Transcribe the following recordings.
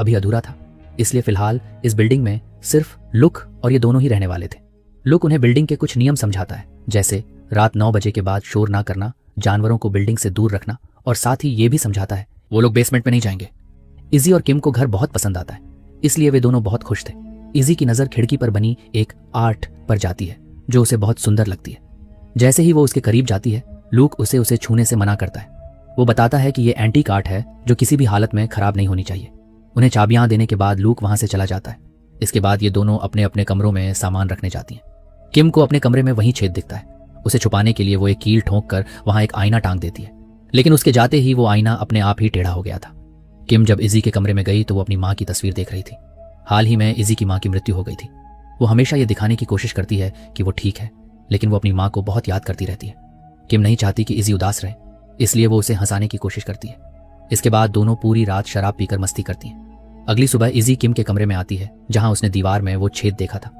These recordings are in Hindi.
अभी अधूरा था, इसलिए फिलहाल इस बिल्डिंग में सिर्फ लुक और ये दोनों ही रहने वाले थे। लुक उन्हें बिल्डिंग के कुछ नियम समझाता है, जैसे रात 9 बजे के बाद शोर ना करना, जानवरों को बिल्डिंग से दूर रखना, और साथ ही ये भी समझाता है वो लोग बेसमेंट में नहीं जाएंगे। इजी और किम को घर बहुत पसंद आता है, इसलिए वे दोनों बहुत खुश थे। इजी की नज़र खिड़की पर बनी एक आर्ट पर जाती है जो उसे बहुत सुंदर लगती है। जैसे ही वो उसके करीब जाती है, लूक उसे छूने से मना करता है। वो बताता है कि ये एंटीक आर्ट है जो किसी भी हालत में खराब नहीं होनी चाहिए। उन्हें चाबियां देने के बाद लूक वहां से चला जाता है। इसके बाद ये दोनों अपने अपने कमरों में सामान रखने जाती हैं। किम को अपने कमरे में वही छेद दिखता है। उसे छुपाने के लिए वो एक कील ठोंक कर वहां एक आईना टांग देती है, लेकिन उसके जाते ही वो आईना अपने आप ही टेढ़ा हो गया था। किम जब इजी के कमरे में गई तो वो अपनी माँ की तस्वीर देख रही थी। हाल ही में इजी की माँ की मृत्यु हो गई थी। वो हमेशा ये दिखाने की कोशिश करती है कि वो ठीक है, लेकिन वो अपनी माँ को बहुत याद करती रहती है। किम नहीं चाहती कि इजी उदास रहे, इसलिए वो उसे हंसाने की कोशिश करती है। इसके बाद दोनों पूरी रात शराब पीकर मस्ती करती हैं। अगली सुबह इजी किम के कमरे में आती है जहां उसने दीवार में वो छेद देखा था।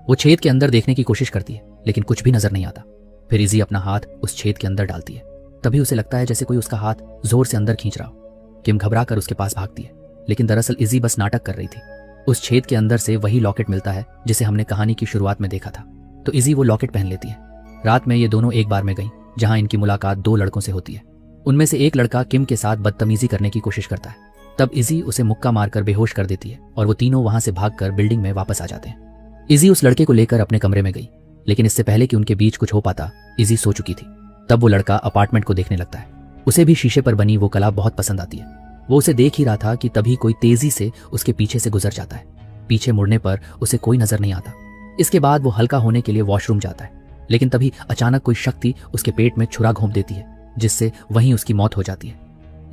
वो छेद के अंदर देखने की कोशिश करती है, लेकिन कुछ भी नजर नहीं आता। फिर इजी अपना हाथ उस छेद के अंदर डालती है। तभी उसे लगता है जैसे कोई उसका हाथ जोर से अंदर खींच रहा हो। किम घबरा कर उसके पास भागती है, लेकिन दरअसल इजी बस नाटक कर रही थी। उस छेद के अंदर से वही लॉकेट मिलता है जिसे हमने कहानी की शुरुआत में देखा था। तो इजी वो लॉकेट पहन लेती है। रात में ये दोनों एक बार में गई जहां इनकी मुलाकात 2 लड़कों से होती है। उनमें से एक लड़का किम के साथ बदतमीजी करने की कोशिश करता है। तब इजी उसे मुक्का मारकर बेहोश कर देती है और वो तीनों वहां से भागकर बिल्डिंग में वापस आ जाते हैं। इजी उस लड़के को लेकर अपने कमरे में गई, लेकिन इससे पहले कि उनके बीच कुछ हो पाता, इजी सो चुकी थी। तब वो लड़का अपार्टमेंट को देखने लगता है। उसे भी शीशे पर बनी वो कला बहुत पसंद आती है। वो उसे देख ही रहा था कि तभी कोई तेजी से उसके पीछे से गुजर जाता है। पीछे मुड़ने पर उसे कोई नजर नहीं आता। इसके बाद वो हल्का होने के लिए वॉशरूम जाता है, लेकिन तभी अचानक कोई शक्ति उसके पेट में छुरा घोंप देती है, जिससे वहीं उसकी मौत हो जाती है।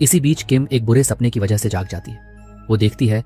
इसी बीच किम एक बुरे सपने की वजह से जाग जाती है। वो देखती है